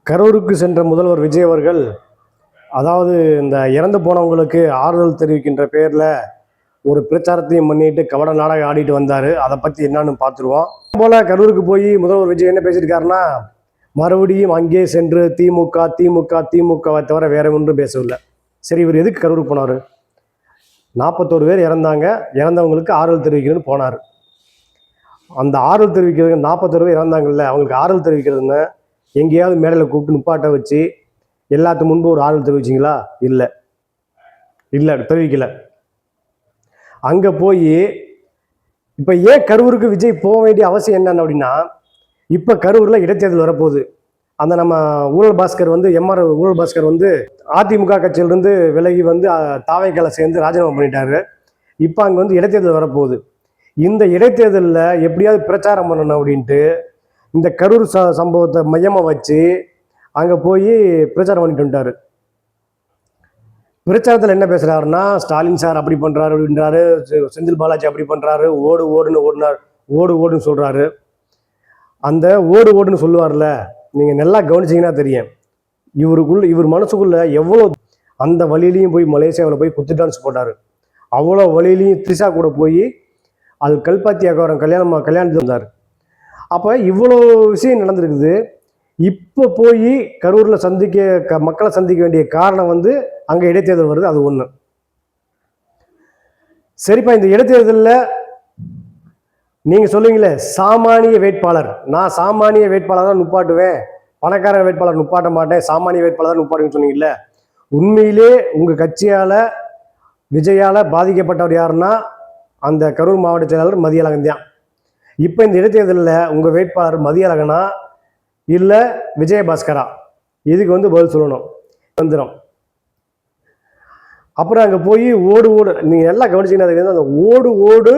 கரூருக்கு சென்ற முதல்வர் விஜய் அவர்கள், அதாவது இந்த இறந்து போனவங்களுக்கு ஆறுதல் தெரிவிக்கின்ற பேரில் ஒரு பிரச்சாரத்தையும் பண்ணிட்டு கவட நாடகம் ஆடிட்டு வந்தார். அதை பற்றி என்னன்னு பார்த்துருவோம். போல் கரூருக்கு போய் முதல்வர் விஜய் என்ன பேசியிருக்காருன்னா, மறுபடியும் அங்கே சென்று திமுக திமுக திமுகவை தவிர வேற ஒன்றும் பேசவில்லை. சரி, இவர் எதுக்கு கரூருக்கு போனார்? 41 பேர் இறந்தாங்க, இறந்தவங்களுக்கு ஆறுதல் தெரிவிக்கணும்னு போனார். அந்த ஆறுதல் தெரிவிக்கிறது 41 பேர் இறந்தாங்கல்ல, அவங்களுக்கு ஆறுதல் தெரிவிக்கிறதுன்னு எங்கேயாவது மேடையில் கூப்பிட்டு நிப்பாட்ட வச்சு எல்லாத்து முன்பு ஒரு ஆறுதல் தெரிவிச்சிங்களா? இல்லை இல்லை, தெரிவிக்கல. அங்கே போய் இப்போ ஏன் கரூருக்கு விஜய் போக வேண்டிய அவசியம் என்னன்னு அப்படின்னா, இப்போ கரூரில் இடைத்தேர்தல் வரப்போகுது. அந்த நம்ம ஊழல் பாஸ்கர் வந்து ஊழல் பாஸ்கர் வந்து அதிமுக கட்சியிலிருந்து விலகி வந்து தாவைக்கால சேர்ந்து ராஜினாமா பண்ணிட்டாரு. இப்போ அங்கே வந்து இடைத்தேர்தல் வரப்போகுது. இந்த இடைத்தேர்தலில் எப்படியாவது பிரச்சாரம் பண்ணணும் அப்படின்ட்டு இந்த கரூர் சம்பவத்தை மையமாக வச்சு அங்கே போய் பிரச்சாரம் பண்ணிட்டு வந்துட்டாரு. பிரச்சாரத்தில் என்ன பேசுகிறாருன்னா, ஸ்டாலின் சார் அப்படி பண்ணுறாரு அப்படின்றாரு, செந்தில் பாலாஜி அப்படி பண்ணுறாரு, ஓடுன்னு சொல்கிறாரு. அந்த ஓடுன்னு சொல்லுவார்ல, நீங்கள் நல்லா கவனிச்சிங்கன்னா தெரியும், இவர் மனசுக்குள்ளே எவ்வளோ அந்த வழியிலையும் போய் மலேசியாவில் போய் குத்து டான்ஸ் போட்டார். அவ்வளோ வழியிலையும் த்ரிஷா கூட போய் அது கல்பாத்தி அகவரம் கல்யாணத்துக்கு வந்தார். அப்போ இவ்வளோ விஷயம் நடந்திருக்குது. இப்போ போய் கரூரில் மக்களை சந்திக்க வேண்டிய காரணம் வந்து அங்கே இடைத்தேர்தல் வருது, அது ஒன்று. சரிப்பா, இந்த இடைத்தேர்தலில் நீங்கள் சொல்லுவீங்களே சாமானிய வேட்பாளர், நான் சாமானிய வேட்பாளர் தான் நுப்பாட்டுவேன், பணக்கார வேட்பாளர் நுப்பாட்ட மாட்டேன், சாமானிய வேட்பாளர் தான் நுப்பாட்டுன்னு சொன்னீங்கல்ல. உண்மையிலே உங்கள் கட்சியால் விஜயால் பாதிக்கப்பட்டவர் யாருன்னா அந்த கரூர் மாவட்ட செயலாளர் மதியழகன் தான். இப்போ இந்த இடைத்தேர்தலில் உங்கள் வேட்பாளர் மதியழகனா இல்லை விஜயபாஸ்கரா? இதுக்கு வந்து பதில் சொல்லணும். வந்துடும். அப்புறம் அங்கே போய் ஓடு நீங்கள் எல்லாம் கவனிச்சிங்கன்னா அந்த ஓடு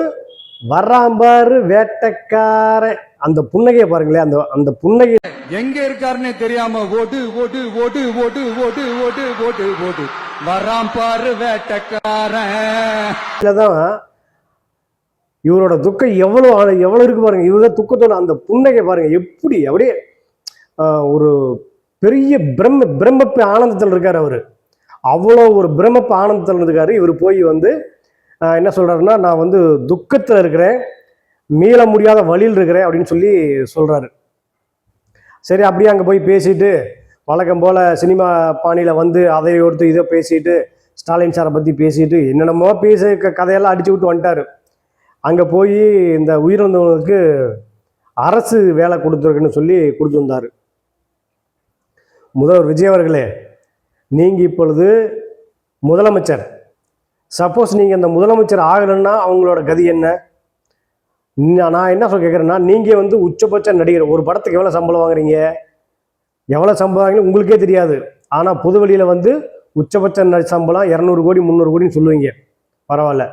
வர்றாம்பாரு வேட்டைக்காரன், அந்த புன்னகையை பாருங்களேன். அந்த புன்னகை எங்க இருக்காருன்னே தெரியாம ஓடு வர்றாம்பாரு வேட்டைக்காரன். தான் இவரோட துக்கம் எவ்வளோ இருக்கு பாருங்க. இவரோட துக்கத்தோட அந்த புன்னகை பாருங்க, எப்படி அப்படியே ஒரு பெரிய பிரம்மப்பு ஆனந்தத்தில் இருக்காரு அவரு. அவ்வளோ ஒரு பிரம்மப்பு ஆனந்தத்தில் இருக்காரு. இவர் போய் வந்து என்ன சொல்றாருன்னா, நான் வந்து துக்கத்தில் இருக்கிறேன், மீள முடியாத வழியில் இருக்கிறேன் அப்படின்னு சொல்லி சொல்றாரு. சரி, அப்படியே அங்கே போய் பேசிட்டு வழக்கம் போல சினிமா பாணியில் வந்து அதை ஒருத்தர் இதை பேசிட்டு ஸ்டாலின் சாரை பற்றி பேசிட்டு என்னென்னமோ கதையெல்லாம் அடிச்சு விட்டு வந்துட்டாரு. அங்கே போய் இந்த உயிரிழந்தவங்களுக்கு அரசு வேலை கொடுத்துருக்குன்னு சொல்லி கொடுத்து வந்தார். முதல்வர் விஜய் அவர்களே, நீங்கள் இப்பொழுது முதலமைச்சர். சப்போஸ் நீங்கள் இந்த முதலமைச்சர் ஆகலைன்னா அவங்களோட கதி என்ன? நான் என்ன கேட்குறேன்னா, நீங்கள் வந்து உச்சபட்ச நடிகர், ஒரு படத்துக்கு எவ்வளோ சம்பளம் வாங்குறீங்க, எவ்வளோ சம்பளம் வாங்கினு உங்களுக்கே தெரியாது. ஆனால் பொது வழியில் வந்து உச்சபட்ச சம்பளம் 200 கோடி 300 கோடின்னு சொல்லுவீங்க. பரவாயில்ல.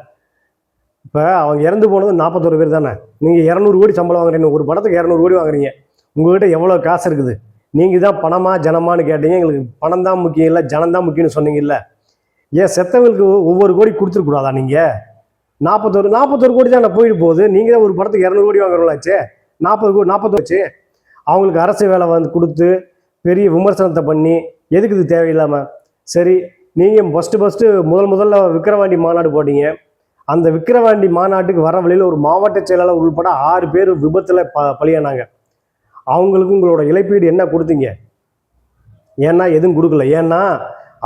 இப்போ அவங்க இறந்து போனது 41 பேர் தானே. நீங்கள் 200 கோடி சம்பளம் வாங்குறீங்க, ஒரு படத்துக்கு 200 கோடி வாங்குறீங்க. உங்கள்கிட்ட எவ்வளோ காசு இருக்குது? நீங்கள் தான் பணமா ஜனமானு கேட்டீங்க. எங்களுக்கு பணம் தான் முக்கியம் இல்லை, ஜனம் தான் முக்கியம்னு சொன்னீங்கல்ல. ஏன் செத்தவங்களுக்கு ஒவ்வொரு கோடி கொடுத்துருக்கூடாதா? நீங்கள் 41 கோடி தான் போயிட்டு போகுது. நீங்கள் தான் ஒரு படத்துக்கு 200 கோடி வாங்குறவங்களாச்சே. 40 வச்சு அவங்களுக்கு அரசு வேலை வந்து கொடுத்து பெரிய விமர்சனத்தை பண்ணி எதுக்கு இது தேவையில்லாமல்? சரி, நீங்கள் ஃபஸ்ட்டு முதல்ல விக்கிரவாண்டி மாநாடு போட்டீங்க. அந்த விக்கிரவாண்டி மாநாட்டுக்கு வர வழியில் ஒரு மாவட்ட செயலாளர் உள்பட 6 பேர் விபத்தில் பலியானாங்க. அவங்களுக்கு உங்களோட இழப்பீடு என்ன கொடுத்தீங்க? ஏன்னா எதுவும் கொடுக்கல. ஏன்னா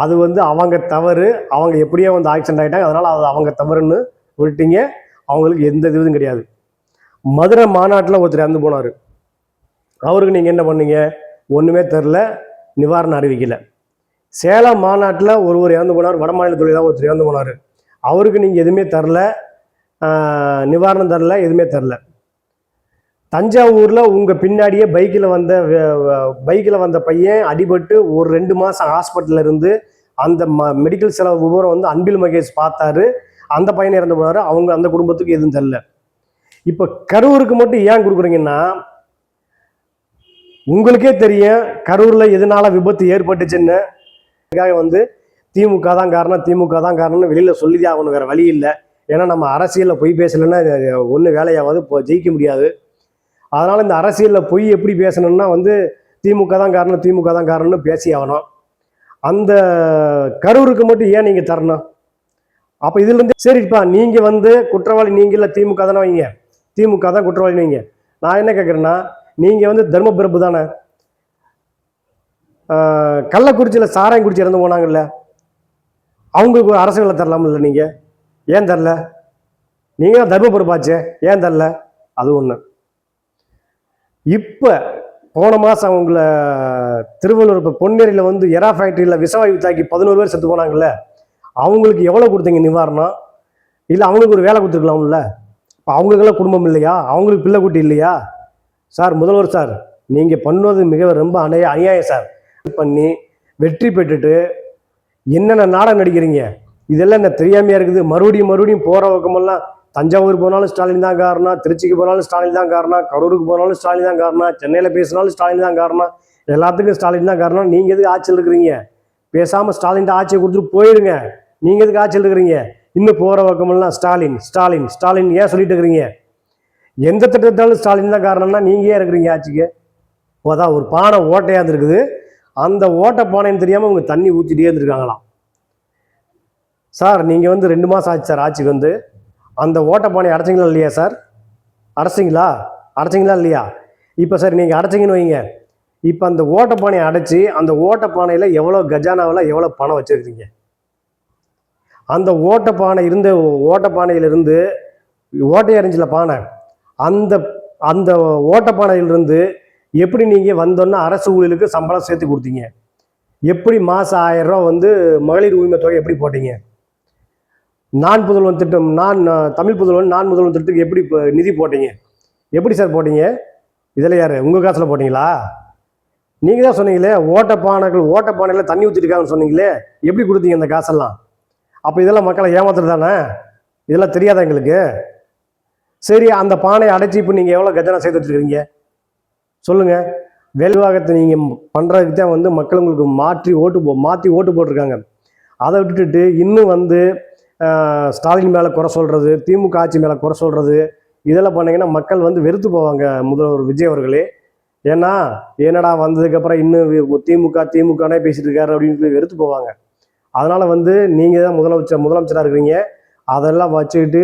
அது வந்து அவங்க தவறு, அவங்க எப்படியோ வந்து ஆக்சிடென்ட் ஆகிட்டாங்க, அதனால் அது அவங்க தவறுன்னு விட்டீங்க. அவங்களுக்கு எந்த இதுவும் கிடையாது. மதுரை மாநாட்டில் ஒருத்தர் இறந்து போனார். அவருக்கு நீங்கள் என்ன பண்ணீங்க? ஒன்றுமே தெரில, நிவாரணம் அறிவிக்கலை. சேலம் மாநாட்டில் ஒருவர் இறந்து போனார், வட மாநில தொழிலாளர் ஒருத்தர் இறந்து போனார். அவருக்கு நீங்கள் எதுவுமே தரல, நிவாரணம் தரல, எதுவுமே தரல. தஞ்சாவூரில் உங்கள் பின்னாடியே பைக்கில் வந்த பையன் அடிபட்டு ஒரு 2 மாதம் ஹாஸ்பிட்டலில் இருந்து அந்த மெடிக்கல் செலவு விவரம் வந்து அன்பில் மகேஷ் பார்த்தாரு. அந்த பையனை இறந்து போனார். அவங்க அந்த குடும்பத்துக்கு எதுவும் தரல. இப்போ கரூருக்கு மட்டும் ஏன் கொடுக்குறீங்கன்னா, உங்களுக்கே தெரியும் கரூரில் எதனால விபத்து ஏற்பட்டுச்சுன்னு. வந்து திமுக தான் காரணம்னு வெளியில் சொல்லிதான் ஆகணும், வேறு வழி இல்லை. ஏன்னா நம்ம அரசியலில் பொய் பேசலைன்னா ஒன்றும் வேலையாவது ஜெயிக்க முடியாது. அதனால் இந்த அரசியலில் பொய் எப்படி பேசணும்னா வந்து திமுக தான் காரணம், திமுக தான் காரணம்னு பேசி ஆகணும். அந்த கரூருக்கு மட்டும் ஏன் நீங்கள் தரணும்? அப்போ இதுலேருந்து சரிப்பா, நீங்கள் வந்து குற்றவாளி நீங்கள் இல்லை, திமுக தானே வைங்க, திமுக தான் குற்றவாளி வைங்க. நான் என்ன கேட்குறேன்னா, நீங்கள் வந்து தர்மபிரபு தானே. கள்ளக்குறிச்சியில் சாராயம் குடிச்சு இறந்து போனாங்கல்ல, அவங்களுக்கு ஒரு அரசு வேலை தரலாமில்ல? நீங்கள் ஏன் தரல? நீங்கள் தான் தர்மபுரப்பாச்சே, ஏன் தரல? அது ஒன்று. இப்போ போன மாதம் அவங்கள திருவள்ளூர் இப்போ பொன்னேரியில் வந்து எரா ஃபேக்ட்ரியில் விஷவாயு தாக்கி 11 பேர் செத்து போனாங்கல்ல, அவங்களுக்கு எவ்வளோ கொடுத்தீங்க நிவாரணம்? இல்லை அவங்களுக்கு ஒரு வேலை கொடுத்துருக்கலாம்ல? இப்போ அவங்களுக்கெல்லாம் குடும்பம் இல்லையா? அவங்களுக்கு பிள்ளை குட்டி இல்லையா? சார் முதல்வர் சார், நீங்கள் பண்ணுவது மிக ரொம்ப அநியாயம் சார். பண்ணி வெற்றி பெற்றுட்டு என்னென்ன நாடகம் நடிக்கிறீங்க? இதெல்லாம் என்ன தெரியாமையா இருக்குது? மறுபடியும் போகிற பக்கமெல்லாம் தஞ்சாவூர் போனாலும் ஸ்டாலின் தான் காரணம், திருச்சிக்கு போனாலும் ஸ்டாலின் தான் காரணம், கரூருக்கு போனாலும் ஸ்டாலின் தான் காரணம், சென்னையில் பேசினாலும் ஸ்டாலின் தான் காரணம், எல்லாத்துக்கும் ஸ்டாலின் தான் காரணம். நீங்கள் எதுக்கு ஆட்சியில் இருக்கிறீங்க? பேசாமல் ஸ்டாலின் ஆட்சியை கொடுத்துட்டு போயிடுங்க. நீங்கள் எதுக்கு ஆட்சியில் இருக்கிறீங்க? இன்னும் போகிற பக்கமெல்லாம் ஸ்டாலின் ஸ்டாலின் ஸ்டாலின் ஏன் சொல்லிட்டு இருக்கிறீங்க? எந்த திட்டத்தாலும் ஸ்டாலின் தான் காரணம்னா நீங்கள் ஏன் இருக்கிறீங்க ஆட்சிக்கு? அதான் ஒரு பானை ஓட்டையாக இருந்திருக்குது, அந்த ஓட்டை பானைன்னு தெரியாமல் அவங்க தண்ணி ஊற்றிட்டே இருந்திருக்காங்களாம். சார் நீங்கள் வந்து 2 மாதம் ஆச்சு சார் ஆட்சிக்கு வந்து. அந்த ஓட்டை பானையை அடைச்சிங்களா இல்லையா சார்? அடைச்சிங்களா இல்லையா? இப்போ சார் நீங்கள் அடைச்சிங்கன்னு வைங்க, இப்போ அந்த ஓட்டை பானையை அடைச்சி அந்த ஓட்டை பானையில் எவ்வளோ கஜானாவில் எவ்வளோ பணம் வச்சுருக்கீங்க? அந்த ஓட்டை பானையிலிருந்து ஓட்டை அறிஞ்சில பானை, அந்த அந்த ஓட்டை பானையிலிருந்து எப்படி நீங்கள் வந்தோன்னா அரசு ஊழியர்களுக்கு சம்பளம் சேர்த்து கொடுத்தீங்க? எப்படி மாதம் 1000 ரூபா வந்து மகளிர் உரிமை தொகை எப்படி போட்டீங்க? நான் புதல்வன் திட்டம், தமிழ் புதல்வன் நான் முதல்வன் திட்டத்துக்கு எப்படி நிதி போட்டீங்க? எப்படி சார் போட்டீங்க? இதில் யார் உங்கள் காசில் போட்டிங்களா? நீங்கள் தான் சொன்னீங்களே ஓட்டை பானையில் தண்ணி ஊற்றிருக்காங்கன்னு சொன்னீங்களே, எப்படி கொடுத்தீங்க அந்த காசெல்லாம்? அப்போ இதெல்லாம் மக்களை ஏமாத்துறது தானே? இதெல்லாம் தெரியாதா எங்களுக்கு? சரி, அந்த பானையை அடைச்சி இப்போ நீங்கள் எவ்வளோ கஜானா சேர்த்து வச்சுருக்கீங்க சொல்லுங்கள். வேலைவாகத்தை நீங்கள் பண்ணுறதுக்கு தான் வந்து மக்கள் உங்களுக்கு மாற்றி ஓட்டு போட்டிருக்காங்க. அதை விட்டுட்டு இன்னும் வந்து ஸ்டாலின் மேலே குறை சொல்கிறது, திமுக ஆட்சி மேலே குறை சொல்கிறது, இதெல்லாம் பண்ணிங்கன்னா மக்கள் வந்து வெறுத்து போவாங்க முதல்வர் விஜய் அவர்களே. ஏன்னா என்னடா வந்ததுக்கப்புறம் இன்னும் திமுகனே பேசிட்டு இருக்காரு அப்படின்னு வெறுத்து போவாங்க. அதனால் வந்து நீங்கள் தான் முதலமைச்சராக இருக்கிறீங்க, அதெல்லாம் வச்சுக்கிட்டு